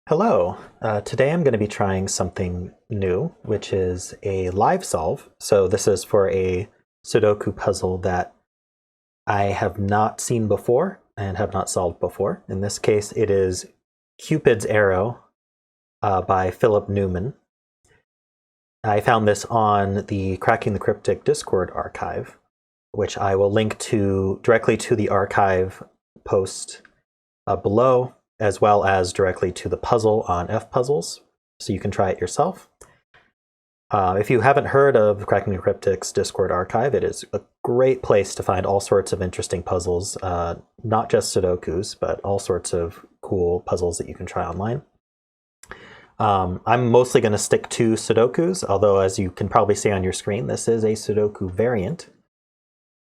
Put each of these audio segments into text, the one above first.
Hello. Today I'm going to be trying something new, which is a live solve. So this is for a Sudoku puzzle that I have not seen before and have not solved before. In this case, it is Cupid's Arrow by Philip Newman. I found this on the Cracking the Cryptic Discord archive, which I will link to directly to the archive post below, as well as directly to the puzzle on fpuzzles, so you can try it yourself. If you haven't heard of Cracking the Cryptic's Discord archive, it is a great place to find all sorts of interesting puzzles, not just Sudokus, but all sorts of cool puzzles that you can try online. I'm mostly going to stick to Sudokus, although as you can probably see on your screen, this is a Sudoku variant,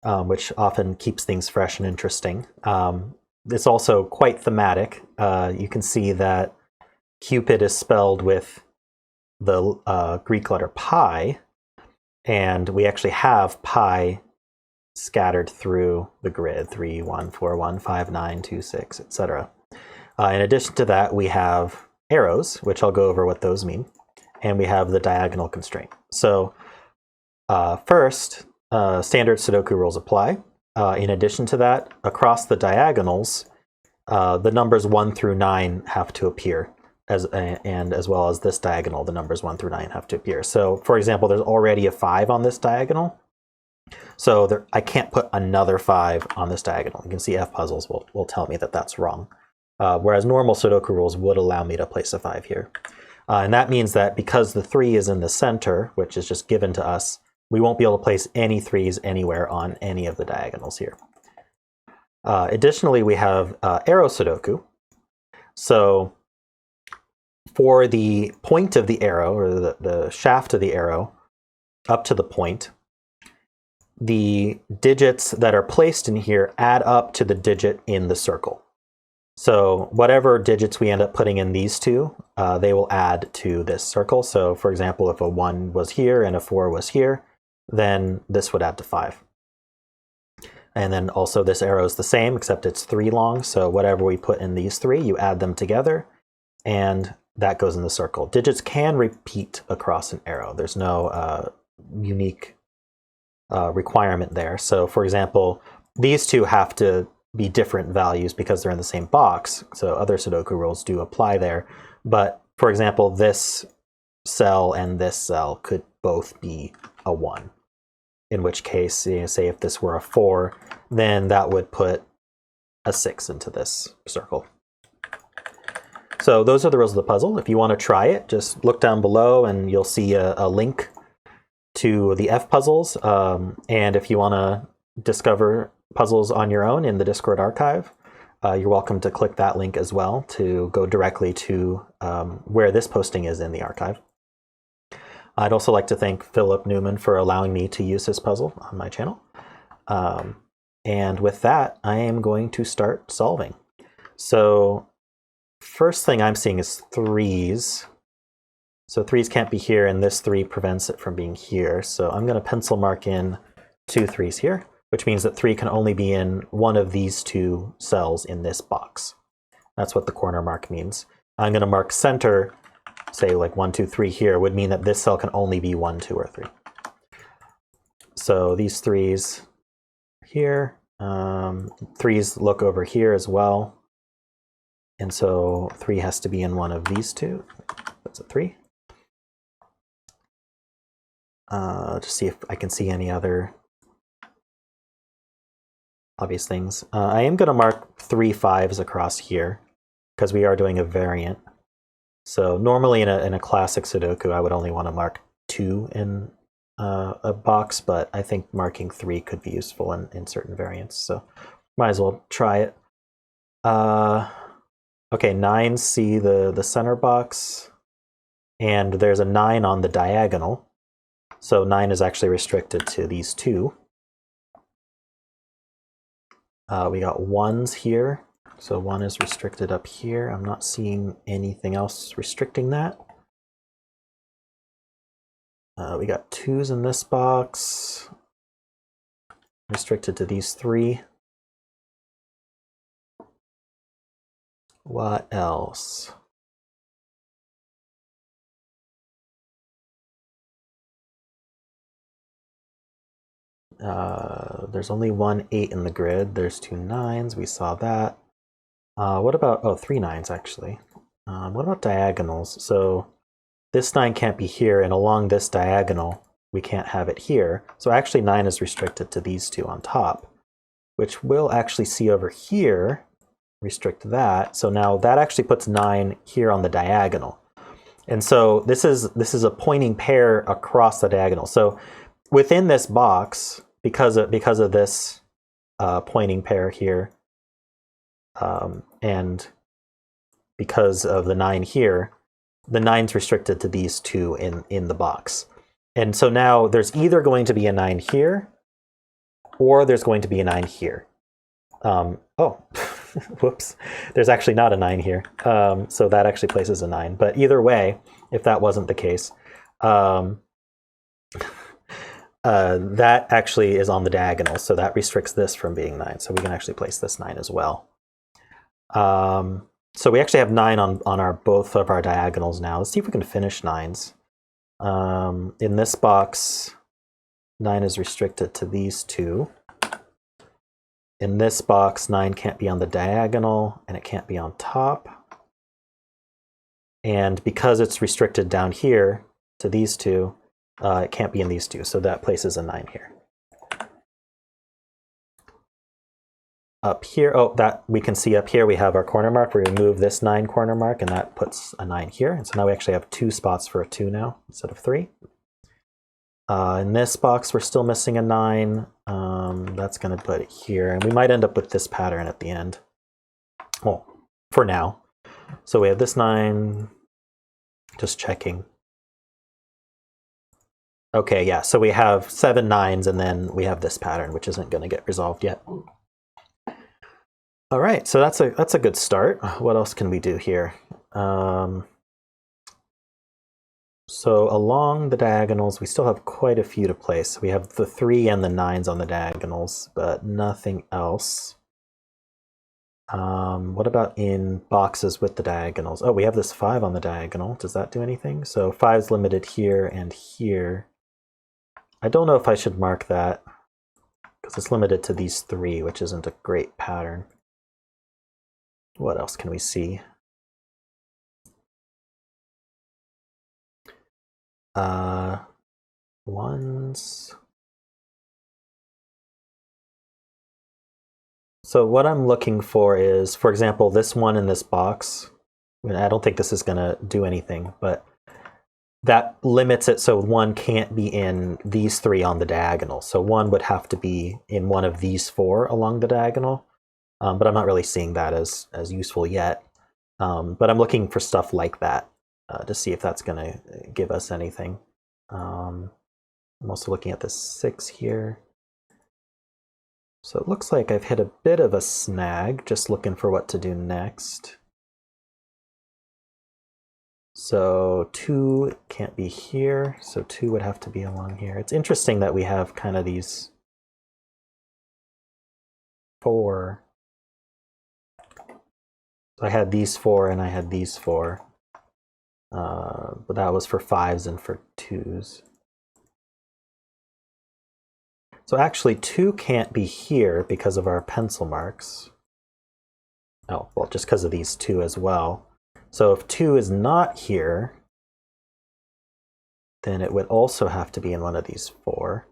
which often keeps things fresh and interesting. It's also quite thematic. You can see that Cupid is spelled with the Greek letter pi, and we actually have pi scattered through the grid, 3, 1, 4, 1, 5, 9, 2, 6, etc. In addition to that, we have arrows, which I'll go over what those mean, and we have the diagonal constraint. So first, standard Sudoku rules apply. In addition to that, across the diagonals, the numbers 1 through 9 have to appear, and as well as this diagonal, the numbers 1 through 9 have to appear. So, for example, there's already a 5 on this diagonal, so I can't put another 5 on this diagonal. You can see fpuzzles will tell me that that's wrong, whereas normal Sudoku rules would allow me to place a 5 here. And that means that because the 3 is in the center, which is just given to us, we won't be able to place any 3s anywhere on any of the diagonals here. Additionally, we have arrow Sudoku. So for the point of the arrow, or the shaft of the arrow, up to the point, the digits that are placed in here add up to the digit in the circle. So whatever digits we end up putting in these two, they will add to this circle. So for example, if a 1 was here and a 4 was here, then this would add to 5. And then also this arrow is the same, except it's 3 long. So whatever we put in these 3, you add them together, and that goes in the circle. Digits can repeat across an arrow. There's no unique requirement there. So for example, these two have to be different values because they're in the same box. So other Sudoku rules do apply there. But for example, this cell and this cell could both be a 1. In which case, say if this were a 4, then that would put a 6 into this circle. So those are the rules of the puzzle. If you want to try it, just look down below and you'll see a link to the fpuzzles. And if you want to discover puzzles on your own in the Discord archive, you're welcome to click that link as well to go directly to where this posting is in the archive. I'd also like to thank Philip Newman for allowing me to use this puzzle on my channel. And with that, I am going to start solving. So first thing I'm seeing is 3s. So 3s can't be here, and this 3 prevents it from being here. So I'm going to pencil mark in 2 3s here, which means that 3 can only be in one of these 2 cells in this box. That's what the corner mark means. I'm going to mark center, say like 1, 2, 3 here, would mean that this cell can only be 1, 2, or 3. So these 3s here, 3s look over here as well. And so 3 has to be in one of these 2. That's a 3. Just see if I can see any other obvious things. I am going to mark 3 5s across here because we are doing a variant. So normally in a classic Sudoku, I would only want to mark 2 in a box, but I think marking 3 could be useful in certain variants. So might as well try it. Okay, 9s see the center box, and there's a 9 on the diagonal. So 9 is actually restricted to these 2. We got 1s here. So 1 is restricted up here. I'm not seeing anything else restricting that. We got 2s in this box, restricted to these 3. What else? There's only one 8 in the grid. There's 2 9s. We saw that. What about, oh, 3 9s actually. What about diagonals? So this 9 can't be here, and along this diagonal, we can't have it here. So actually 9 is restricted to these two on top, which we'll actually see over here. Restrict that. So now that actually puts 9 here on the diagonal. And so this is a pointing pair across the diagonal. So within this box, because of this pointing pair here, and because of the 9 here, the 9's restricted to these two in the box. And so now there's either going to be a 9 here, or there's going to be a 9 here. Oh, whoops. There's actually not a 9 here. So that actually places a 9. But either way, if that wasn't the case, that actually is on the diagonal. So that restricts this from being 9. So we can actually place this 9 as well. So we actually have 9 on our both of our diagonals now. Let's see if we can finish 9s. In this box, 9 is restricted to these two. In this box, 9 can't be on the diagonal, and it can't be on top. And because it's restricted down here to these two, it can't be in these two, so that places a 9 here. Up here, oh, that we can see up here we have our corner mark. We remove this 9 corner mark, and that puts a 9 here. And so now we actually have 2 spots for a 2 now instead of 3. In this box, we're still missing a 9. That's going to put it here, and we might end up with this pattern at the end. Well, for now. So we have this 9, just checking. Okay, yeah, so we have 7 9s, and then we have this pattern, which isn't going to get resolved yet. All right, so that's a good start. What else can we do here? So along the diagonals, we still have quite a few to place. We have the 3 and the 9s on the diagonals, but nothing else. What about in boxes with the diagonals? Oh, we have this 5 on the diagonal. Does that do anything? So 5's limited here and here. I don't know if I should mark that, because it's limited to these 3, which isn't a great pattern. What else can we see? Ones. So what I'm looking for is, for example, this one in this box. I mean, I don't think this is going to do anything, but that limits it so 1 can't be in these 3 on the diagonal. So 1 would have to be in one of these 4 along the diagonal. But I'm not really seeing that as useful yet. But I'm looking for stuff like that to see if that's going to give us anything. I'm also looking at the 6 here. So it looks like I've hit a bit of a snag, just looking for what to do next. So 2 can't be here, so 2 would have to be along here. It's interesting that we have kind of these 4. So I had these 4 and I had these 4. But that was for 5s and for 2s. So actually 2 can't be here because of our pencil marks. Oh, well, just because of these 2 as well. So if 2 is not here, then it would also have to be in one of these 4.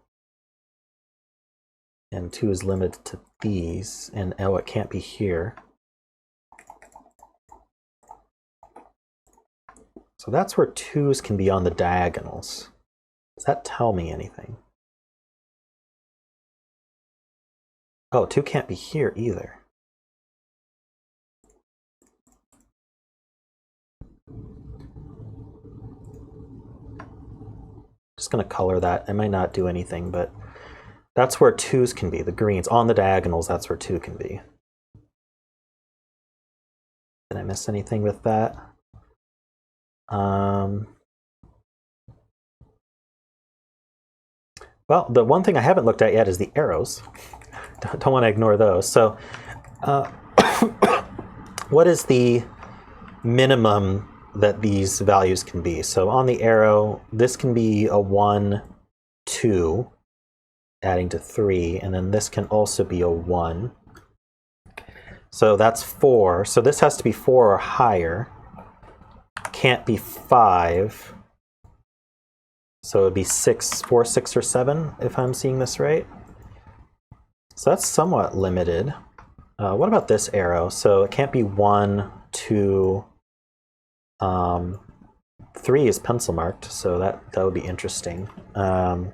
And 2 is limited to these, and oh, it can't be here. So that's where 2s can be on the diagonals. Does that tell me anything? Oh, 2 can't be here either. Just going to color that. It might not do anything, but that's where 2s can be. The greens on the diagonals, that's where 2 can be. Did I miss anything with that? Well, the one thing I haven't looked at yet is the arrows. Don't want to ignore those. So what is the minimum that these values can be? So on the arrow, this can be a 1, 2, adding to 3, and then this can also be a 1. So that's 4. So this has to be 4 or higher. Can't be 5. So it would be 6, 4, 6, or 7, if I'm seeing this right. So that's somewhat limited. What about this arrow? So it can't be 1, 2, 3 is pencil marked, so that would be interesting. Should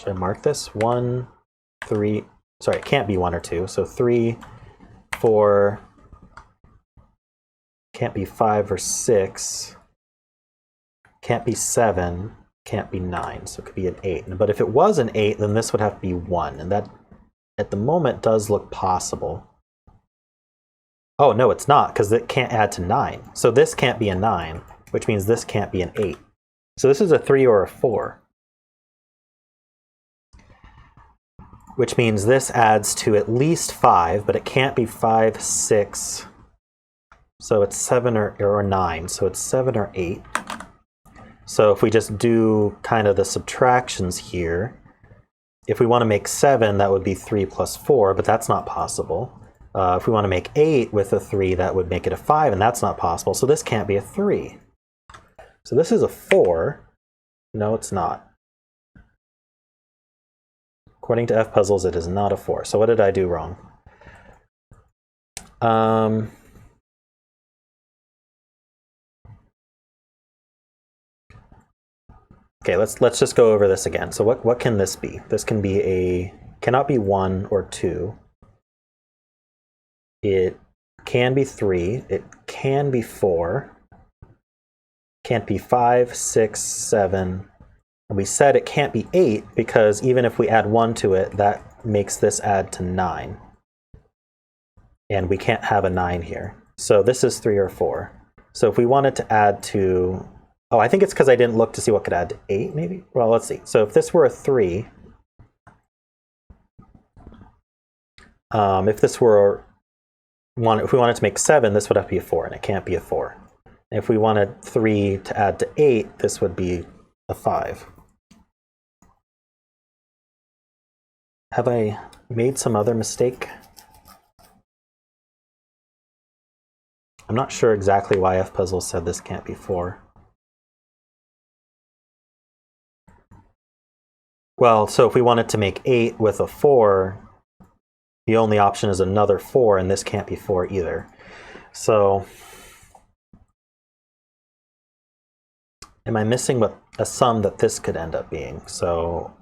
I mark this? 1, 3, sorry, it can't be 1 or 2. So 3, 4, can't be 5 or 6, can't be 7, can't be 9, so it could be an 8. But if it was an 8, then this would have to be 1, and that at the moment does look possible. Oh, no, it's not, because it can't add to 9. So this can't be a 9, which means this can't be an 8. So this is a 3 or a 4. Which means this adds to at least 5, but it can't be 5, 6. So it's 7 or 9. So it's 7 or 8. So if we just do kind of the subtractions here, if we want to make 7, that would be 3 plus 4, but that's not possible. If we want to make 8 with a 3, that would make it a 5, and that's not possible. So this can't be a 3. So this is a 4. No, it's not. According to FPuzzles, it is not a 4. So what did I do wrong? Okay, let's just go over this again. So what can this be? This can be cannot be 1 or 2. It can be 3. It can be 4. Can't be 5, 6, 7. And we said it can't be 8 because even if we add 1 to it, that makes this add to 9. And we can't have a 9 here. So this is 3 or 4. So if we wanted to add to... Oh, I think it's because I didn't look to see what could add to 8, maybe? Well, let's see. So if this were a 3... if we wanted to make 7, this would have to be a 4, and it can't be a 4. And if we wanted 3 to add to 8, this would be a 5. Have I made some other mistake? I'm not sure exactly why FPuzzle said this can't be 4. Well, so if we wanted to make 8 with a 4, the only option is another 4, and this can't be 4 either. So, am I missing what a sum that this could end up being? So,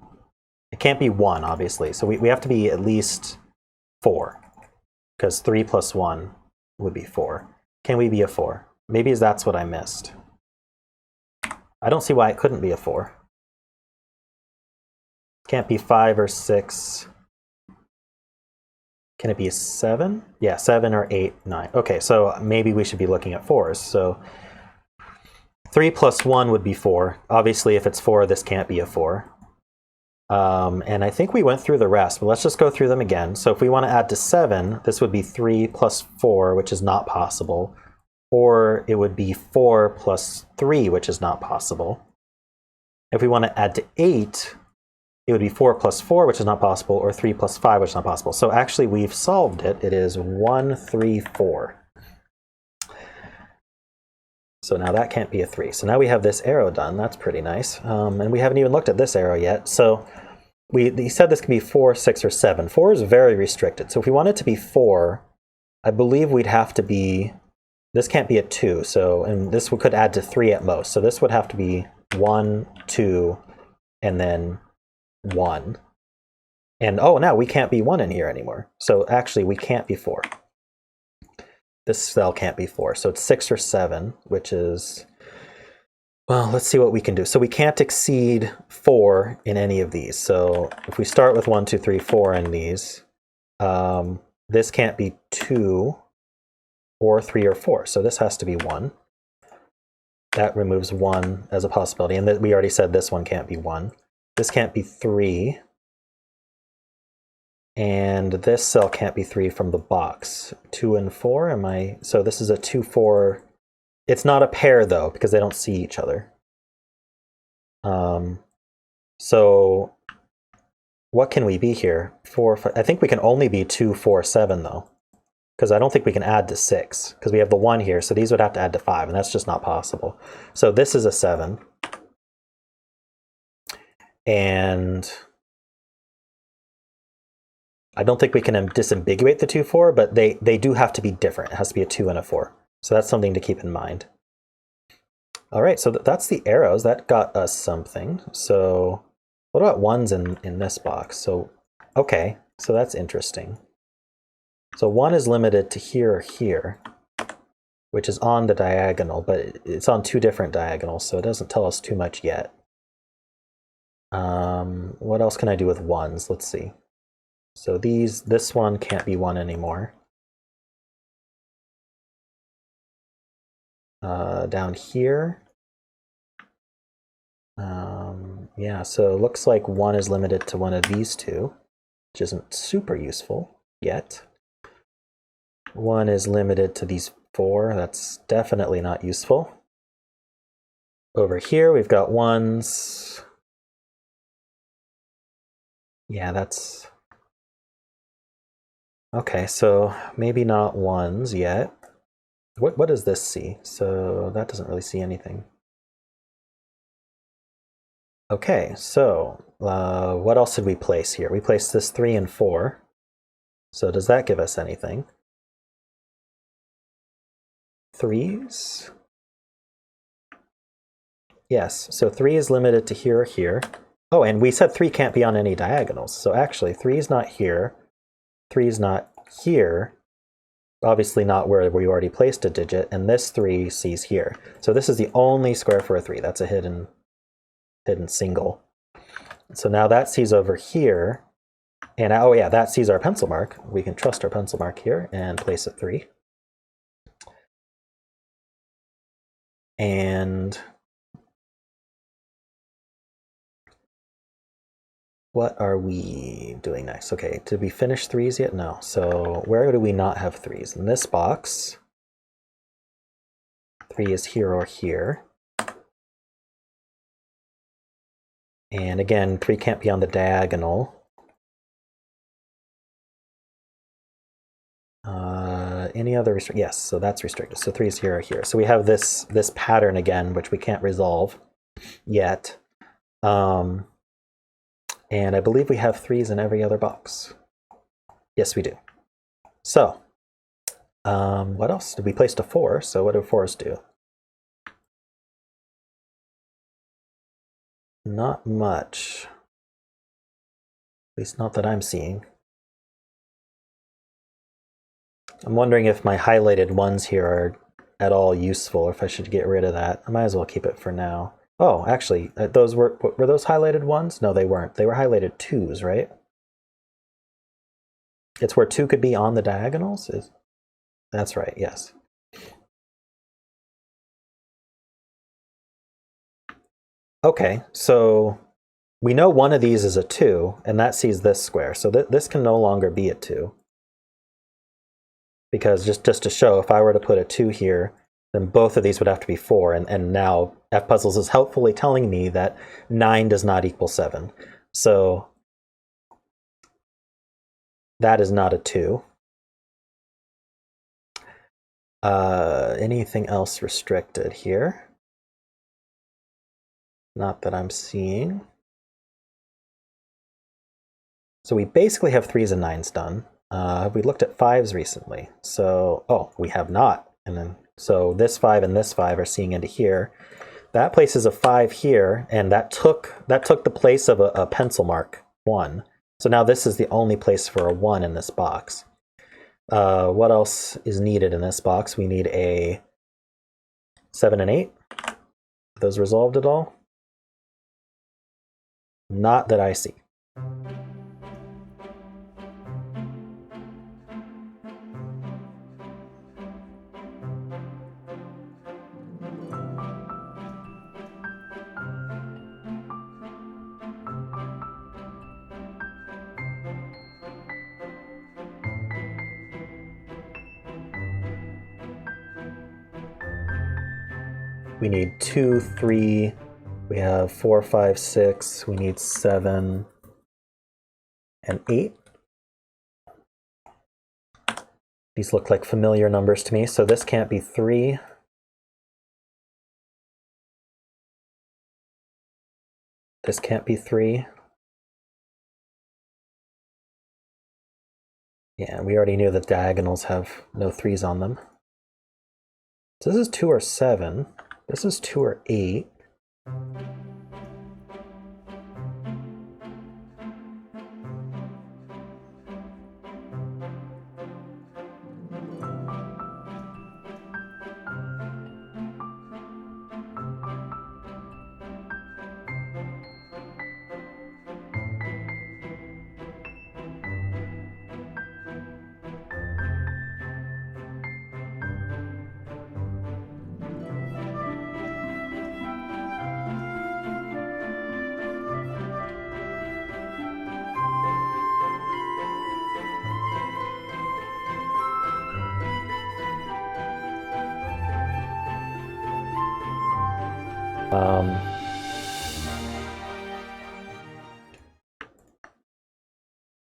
it can't be 1, obviously. So we have to be at least 4, because 3 plus 1 would be 4. Can we be a 4? Maybe that's what I missed. I don't see why it couldn't be a 4. Can't be 5 or 6. Can it be a 7? Yeah, 7 or 8, 9. Okay, so maybe we should be looking at 4s. So 3 plus 1 would be 4. Obviously, if it's 4, this can't be a 4. And I think we went through the rest, but let's just go through them again. So if we want to add to 7, this would be 3 plus 4, which is not possible. Or it would be 4 plus 3, which is not possible. If we want to add to 8, it would be 4 plus 4, which is not possible, or 3 plus 5, which is not possible. So actually, we've solved it. It is 1, 3, 4. So now that can't be a 3. So now we have this arrow done. That's pretty nice. And we haven't even looked at this arrow yet. So he said this could be 4, 6, or 7. 4 is very restricted. So if we want it to be 4, I believe we'd have to be... This can't be a 2. So, and this could add to 3 at most. So this would have to be 1, 2, and then 1. And oh, now we can't be 1 in here anymore. So actually, we can't be 4. This cell can't be 4. So it's 6 or 7, which is... Well, let's see what we can do. So we can't exceed 4 in any of these. So if we start with 1, 2, 3, 4 in these, this can't be 2 or 3 or 4. So this has to be 1. That removes 1 as a possibility. And we already said this one can't be 1. This can't be 3. And this cell can't be 3 from the box. 2 and 4, so this is a 2, 4. It's not a pair though, because they don't see each other. So what can we be here? 4, 5, I think we can only be 2, 4, 7 though. Because I don't think we can add to 6, because we have the 1 here, so these would have to add to 5, and that's just not possible. So this is a 7. And I don't think we can disambiguate the 2, 4, but they do have to be different. It has to be a 2 and a 4. So that's something to keep in mind. All right, so that's the arrows. That got us something. So what about 1s in this box? So, okay, so that's interesting. So 1 is limited to here or here, which is on the diagonal, but it's on 2 different diagonals, so it doesn't tell us too much yet. What else can I do with 1s? Let's see. So this one can't be 1 anymore. Down here. Yeah, so it looks like 1 is limited to one of these two, which isn't super useful yet. 1 is limited to these 4. That's definitely not useful. Over here, we've got 1s. Yeah, that's... Okay, so maybe not 1s yet. What does this see? So that doesn't really see anything. Okay, so what else did we place here? We placed this 3 and 4. So does that give us anything? 3s? Yes, so 3 is limited to here or here. Oh, and we said 3 can't be on any diagonals. So actually, 3 is not here. 3 is not here. Obviously not where we already placed a digit. And this 3 sees here. So this is the only square for a 3. That's a hidden single. So now that sees over here. And oh yeah, that sees our pencil mark. We can trust our pencil mark here and place a 3. And what are we doing next? Okay, did we finish 3s yet? No. So where do we not have 3s? In this box, 3 is here or here. And again, 3 can't be on the diagonal. Any other yes, so that's restricted. So 3 is here or here. So we have this pattern again, which we can't resolve yet. And I believe we have 3s in every other box. Yes, we do. So what else? We placed a 4, so what do 4s do? Not much. At least not that I'm seeing. I'm wondering if my highlighted 1s here are at all useful, or if I should get rid of that. I might as well keep it for now. Oh, actually, those were those highlighted 1s? No, they weren't. They were highlighted 2s, right? It's where 2 could be on the diagonals? That's right, yes. Okay, so we know one of these is a 2, and that sees this square. So this can no longer be a 2. Because just to show, if I were to put a 2 here, then both of these would have to be 4. And now FPuzzles is helpfully telling me that 9 does not equal 7. So that is not a 2. Anything else restricted here? Not that I'm seeing. So we basically have 3s and 9s done. Have we looked at 5s recently? So, oh, we have not. And then, so this 5 and this 5 are seeing into here. That places a 5 here, and that took the place of a pencil mark 1. So now this is the only place for a 1 in this box. What else is needed in this box? We need a 7 and 8. Are those resolved at all? Not that I see. We need 2, 3. We have 4, 5, 6. We need 7. and 8. These look like familiar numbers to me, so this can't be 3. This can't be 3. Yeah, we already knew that diagonals have no 3's on them. So this is 2 or 7. This is 2 or 8.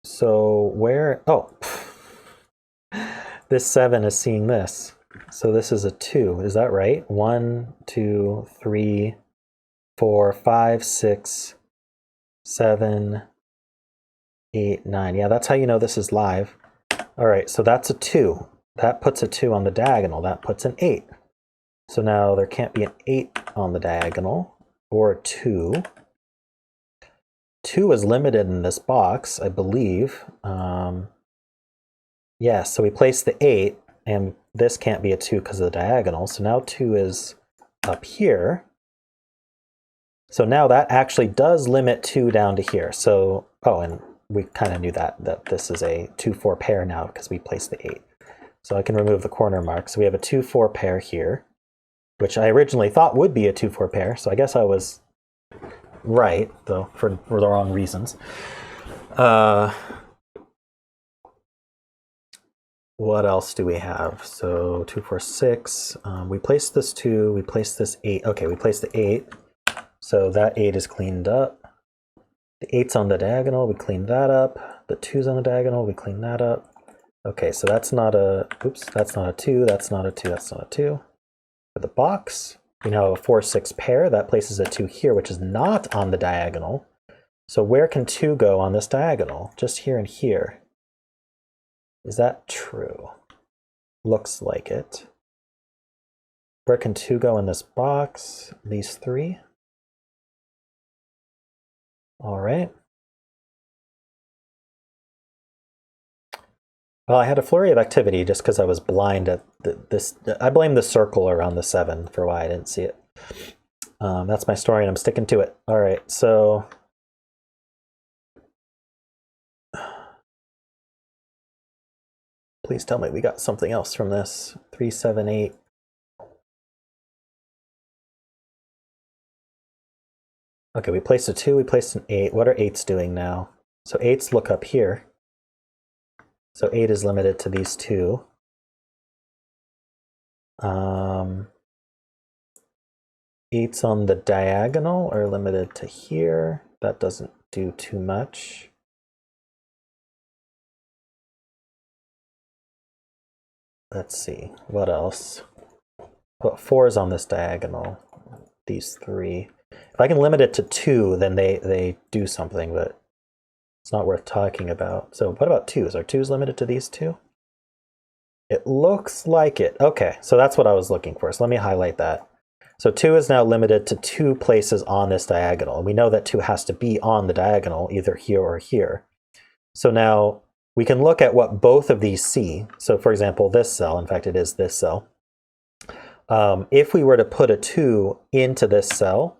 So where, oh, this 7 is seeing this. So this is a 2, is that right? 1, 2, 3, 4, 5, 6, 7, 8, 9. Yeah, that's how you know this is live. All right, so that's a 2. That puts a 2 on the diagonal. That puts an 8. So now there can't be an 8 on the diagonal, or a 2. 2 is limited in this box, I believe. Yeah, so we place the 8, and this can't be a 2 because of the diagonal. So now 2 is up here. So now that actually does limit 2 down to here. So, oh, and we kind of knew that this is a 2-4 pair now because we placed the 8. So I can remove the corner mark. So we have a 2-4 pair here, which I originally thought would be a 2-4 pair. So I guess I was right, though, for the wrong reasons. What else do we have? So 2, 4, 6. We placed this 2. We placed this 8. Okay, we placed the 8. So that 8 is cleaned up. The 8's on the diagonal. We clean that up. The 2's on the diagonal. We clean that up. Okay, so that's not a, oops, that's not a 2. That's not a 2. That's not a 2. For the box, we now have a 4, 6 pair. That places a 2 here, which is not on the diagonal. So where can 2 go on this diagonal? Just here and here. Is that true? Looks like it. Where can 2 go in this box? These 3. All right. Well, I had a flurry of activity just because I was blind at this. I blame the circle around the 7 for why I didn't see it. That's my story, and I'm sticking to it. All right, so please tell me we got something else from this. 3, 7, 8. Okay, we placed a 2, we placed an 8. What are 8s doing now? So 8s look up here. So 8 is limited to these 2. 8s on the diagonal are limited to here. That doesn't do too much. Let's see, what else? Put 4s on this diagonal, these 3. If I can limit it to 2, then they do something, but it's not worth talking about. So what about 2s? Are 2s limited to these 2? It looks like it. Okay, so that's what I was looking for. So let me highlight that. So 2 is now limited to 2 places on this diagonal. We know that 2 has to be on the diagonal, either here or here. So now we can look at what both of these see. So for example, this cell, in fact, it is this cell. If we were to put a 2 into this cell,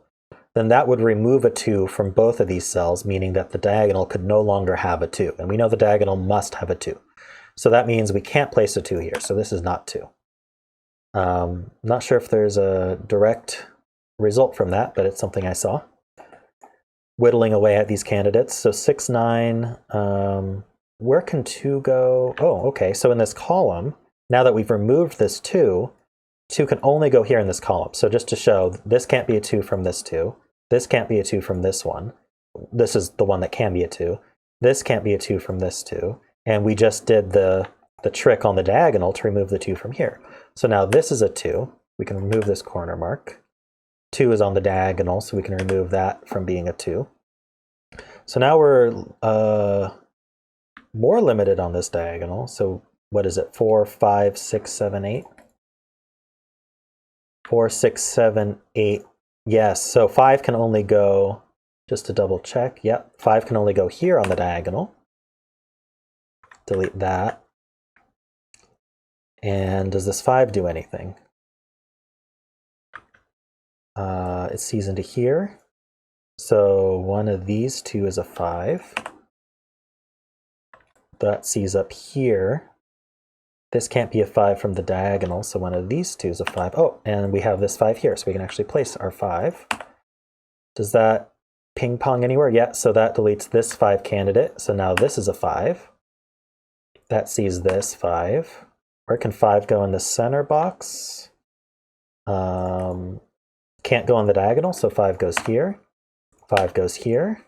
then that would remove a 2 from both of these cells, meaning that the diagonal could no longer have a 2. And we know the diagonal must have a 2. So that means we can't place a 2 here. So this is not 2. Not sure if there's a direct result from that, but it's something I saw. Whittling away at these candidates. So 6, 9, where can 2 go? Oh, okay, so in this column, now that we've removed this 2, 2 can only go here in this column. So just to show, this can't be a 2 from this 2. This can't be a 2 from this one. This is the one that can be a 2. This can't be a 2 from this 2. And we just did the trick on the diagonal to remove the 2 from here. So now this is a 2. We can remove this corner mark. 2 is on the diagonal, so we can remove that from being a 2. So now we're more limited on this diagonal. So what is it? 4, 5, 6, 7, 8? 4, 6, 7, 8. Yes, so 5 can only go, just to double check, yep, 5 can only go here on the diagonal. Delete that. And does this 5 do anything? It sees into here. So one of these two is a 5. That sees up here. This can't be a 5 from the diagonal, so one of these two is a 5. Oh, and we have this 5 here, so we can actually place our 5. Does that ping pong anywhere? Yeah, so that deletes this 5 candidate. So now this is a 5. That sees this 5. Where can 5 go in the center box? Can't go on the diagonal, so 5 goes here. 5 goes here.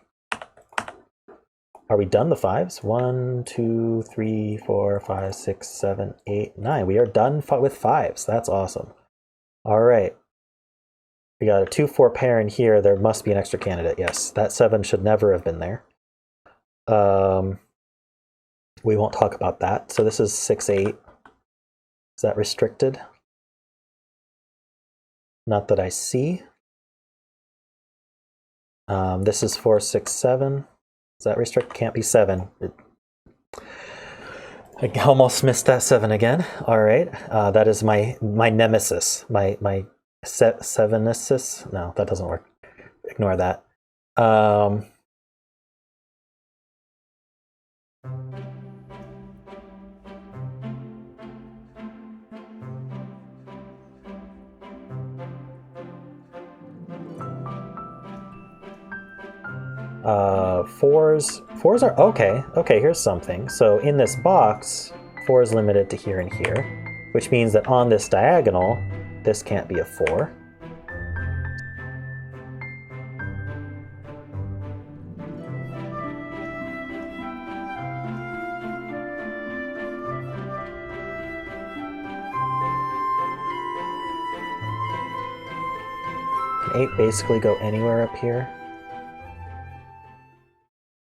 Are we done the 5s? 1, 2, 3, 4, 5, 6, 7, 8, 9. We are done with 5s. That's awesome. All right. We got a 2, 4 pair in here. There must be an extra candidate. Yes, that 7 should never have been there. We won't talk about that. So this is 6, 8. Is that restricted? Not that I see. This is 4, 6, 7. Is that restricted? Can't be 7. I almost missed that 7 again. All right. That is my nemesis. My sevenesis. No, that doesn't work. Ignore that. 4s are okay. Okay, here's something. So in this box, 4 is limited to here and here, which means that on this diagonal, this can't be a 4. Can 8 basically go anywhere up here?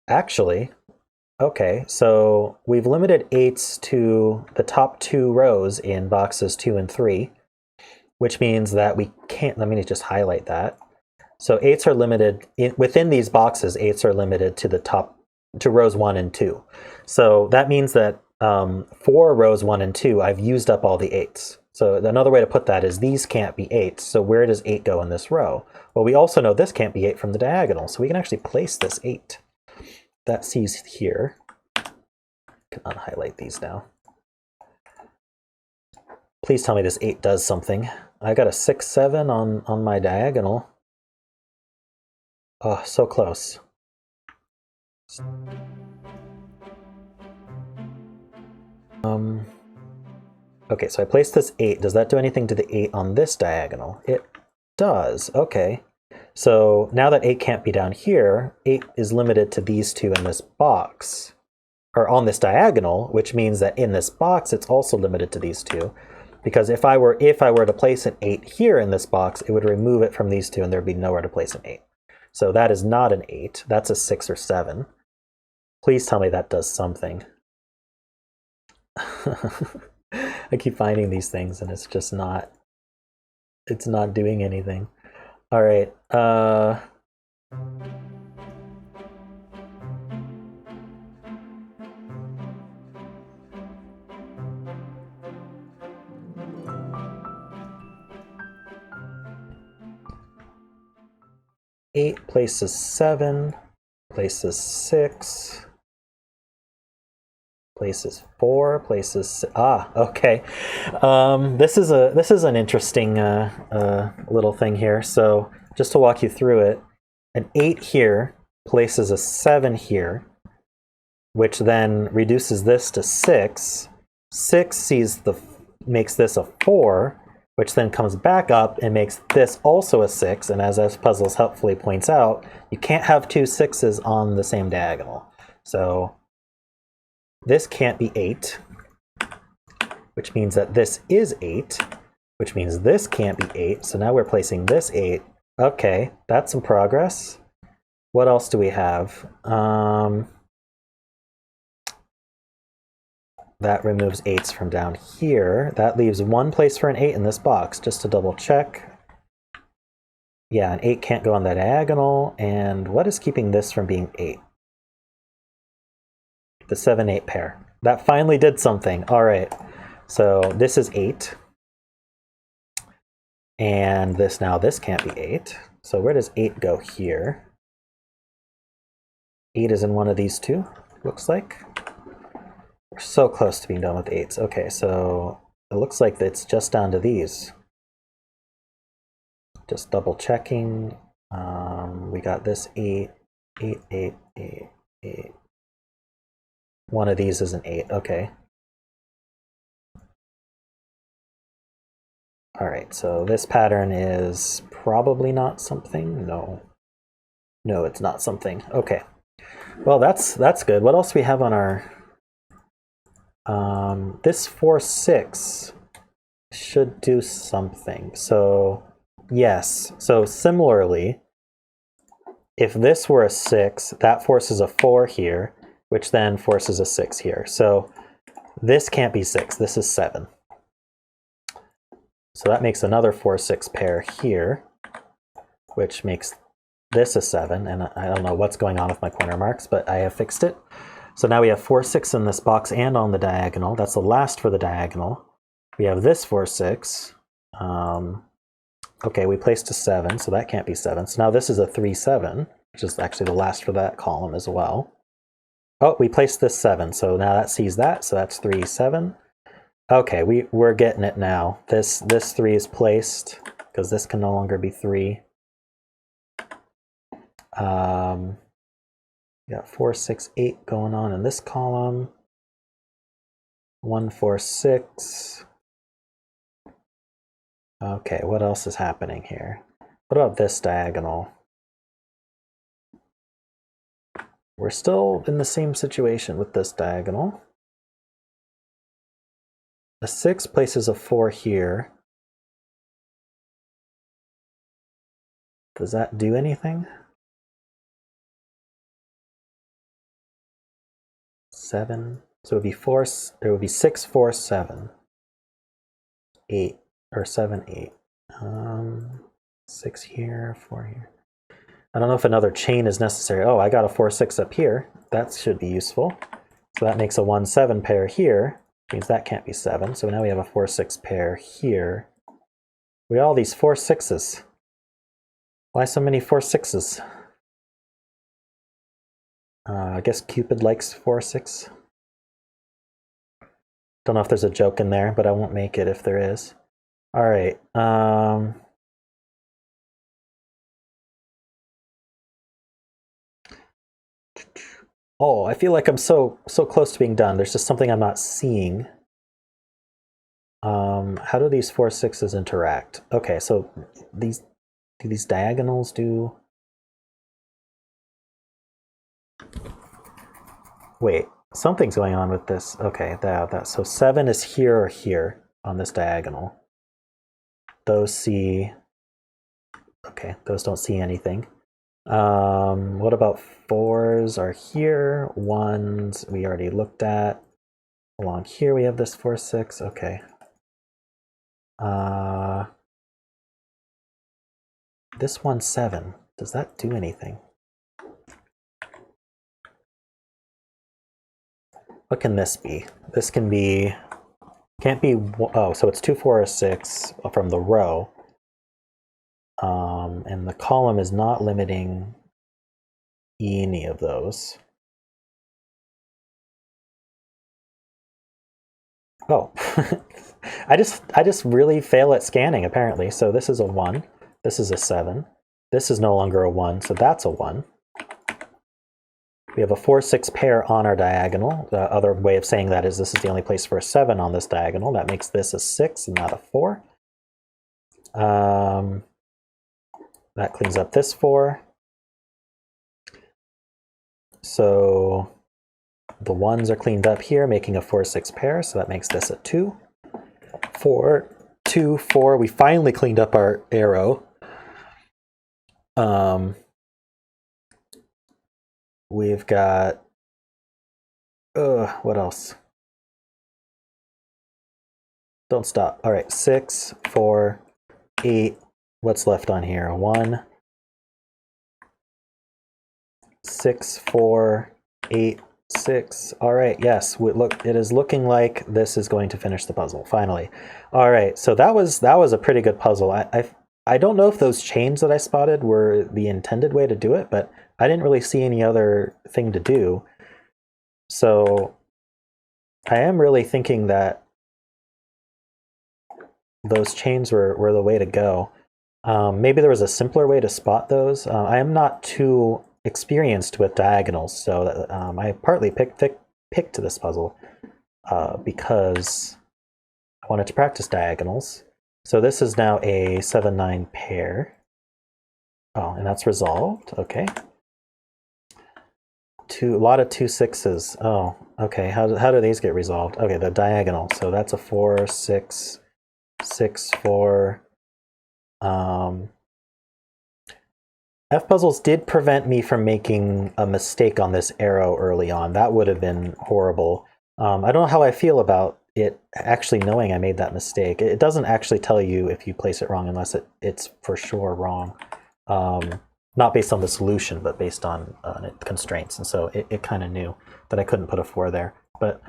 Actually, okay, so we've limited 8s to the top 2 rows in boxes 2 and 3, which means that we can't, let me just highlight that. So 8s are limited, within these boxes, 8s are limited to the top, to rows 1 and 2. So that means that for rows 1 and 2, I've used up all the 8s. So another way to put that is these can't be 8s. So where does 8 go in this row? Well, we also know this can't be 8 from the diagonal, so we can actually place this 8. That sees here. I can unhighlight these now. Please tell me this 8 does something. I got a 6, 7 on my diagonal. Oh, so close. Okay, so I placed this 8. Does that do anything to the 8 on this diagonal? It does. Okay. So now that 8 can't be down here, 8 is limited to these 2 in this box, or on this diagonal, which means that in this box it's also limited to these 2. Because if I were to place an 8 here in this box, it would remove it from these 2 and there'd be nowhere to place an 8. So that is not an 8, that's a 6 or 7. Please tell me that does something. I keep finding these things and it's just not, it's not doing anything. All right. 8 places 7, places 6, places 4, places okay. This is an interesting little thing here. So just to walk you through it, an 8 here places a 7 here, which then reduces this to 6. 6 makes this a 4, which then comes back up and makes this also a 6. And as Puzzles helpfully points out, you can't have two 6s on the same diagonal. So this can't be 8, which means that this is 8, which means this can't be 8. So now we're placing this 8. Okay, that's some progress. What else do we have? That removes 8s from down here. That leaves one place for an 8 in this box, just to double check. Yeah, an 8 can't go on the diagonal. And what is keeping this from being 8? The 7-8 pair. That finally did something. All right, so this is 8. And this can't be 8. So where does 8 go here? 8 is in one of these two, looks like. We're so close to being done with 8s. Okay, so it looks like it's just down to these. Just double checking. We got this 8, 8, 8, 8, 8. One of these is an 8, okay. All right, so this pattern is probably not something. No, it's not something. Okay, well that's good. What else do we have on our? This 4, 6 should do something. So yes, so similarly, if this were a 6, that forces a 4 here, which then forces a 6 here. So this can't be 6, this is 7. So that makes another 4, 6 pair here, which makes this a 7. And I don't know what's going on with my pointer marks, but I have fixed it. So now we have 4, 6 in this box and on the diagonal. That's the last for the diagonal. We have this 4, 6. Okay, we placed a 7, so that can't be 7. So now this is a 3, 7, which is actually the last for that column as well. Oh, we placed this 7, so now that sees that, so that's 3, 7. Okay, we're getting it now. This 3 is placed, because this can no longer be 3. We got 4, 6, 8 going on in this column. 1, 4, 6. Okay, what else is happening here? What about this diagonal? We're still in the same situation with this diagonal. A 6 places a 4 here. Does that do anything? 7. So it would be 4. It would be 6, 4, 7, 8, or 7, 8. 6 here, 4 here. I don't know if another chain is necessary. Oh, I got a 4, 6 up here. That should be useful. So that makes a 1, 7 pair here. Means that can't be 7. So now we have a 4, 6 pair here. We got all these 4, 6s. Why so many 4, 6s? I guess Cupid likes 4, 6. Don't know if there's a joke in there, but I won't make it if there is. All right. Oh, I feel like I'm so close to being done. There's just something I'm not seeing. How do these 4, 6s interact? Okay, so do these diagonals do? Wait, something's going on with this. Okay, that. So 7 is here or here on this diagonal. Those see. Okay, those don't see anything. What about 4s are here? 1s we already looked at. Along here we have this 4, 6. Okay. This 1, 7. Does that do anything? What can this be? This can be. Can't be. Oh, so it's 2, 4, or 6 from the row. And the column is not limiting any of those. Oh, I just really fail at scanning apparently. So this is a 1, this is a 7, this is no longer a 1, so that's a 1. We have a 4, 6 pair on our diagonal. The other way of saying that is this is the only place for a 7 on this diagonal. That makes this a 6 and not a 4. That cleans up this 4. So the ones are cleaned up here, making a 4-6 pair, so that makes this a 2. 4, 2, 4. We finally cleaned up our arrow. We've got, what else? Don't stop. All right, 6, 4, 8. What's left on here? 1, 6, 4, 8, 6. All right, yes. Look, it is looking like this is going to finish the puzzle finally. All right, so that was a pretty good puzzle. I don't know if those chains that I spotted were the intended way to do it, but I didn't really see any other thing to do. So I am really thinking that those chains were the way to go. Maybe there was a simpler way to spot those. I am not too experienced with diagonals, so I partly picked this puzzle because I wanted to practice diagonals. So this is now a 7-9 pair. Oh, and that's resolved. Okay. A lot of 2 6s. Oh, okay. How do these get resolved? Okay, the diagonal. So that's a 4, 6, 6, 4. F puzzles did prevent me from making a mistake on this arrow early on. That would have been horrible. I don't know how I feel about it actually knowing I made that mistake. It doesn't actually tell you if you place it wrong unless it's for sure wrong. Not based on the solution, but based on constraints. And so it kind of knew that I couldn't put a 4 there. But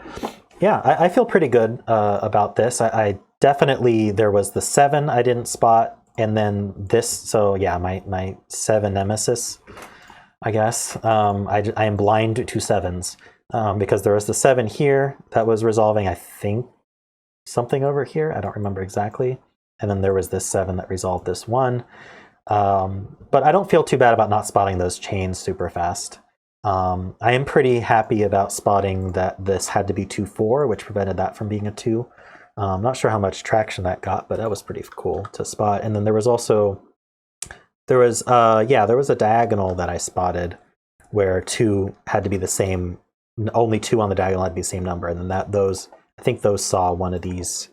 yeah, I feel pretty good about this. I definitely, there was the 7 I didn't spot, and then this. So yeah, my 7 nemesis, I guess. I am blind to 7s because there was the 7 here that was resolving, I think, something over here. I don't remember exactly. And then there was this 7 that resolved this 1. But I don't feel too bad about not spotting those chains super fast. I am pretty happy about spotting that this had to be 2, 4, which prevented that from being a 2. I'm not sure how much traction that got, but that was pretty cool to spot. And then there was also, there was a diagonal that I spotted where 2 had to be the same, only 2 on the diagonal had to be the same number. And then I think those saw one of these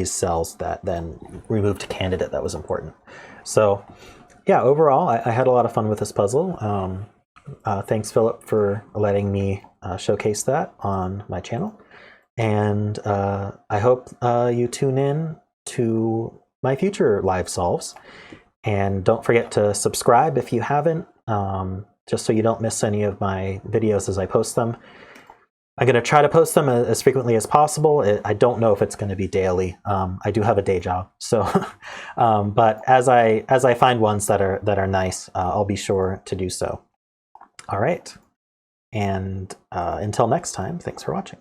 cells that then removed a candidate that was important. So yeah, overall, I had a lot of fun with this puzzle. Thanks, Philip, for letting me showcase that on my channel. And I hope you tune in to my future live solves. And don't forget to subscribe if you haven't, just so you don't miss any of my videos as I post them. I'm going to try to post them as frequently as possible. I don't know if it's going to be daily. I do have a day job, so but as I find ones that are nice, I'll be sure to do so. All right, and until next time, thanks for watching.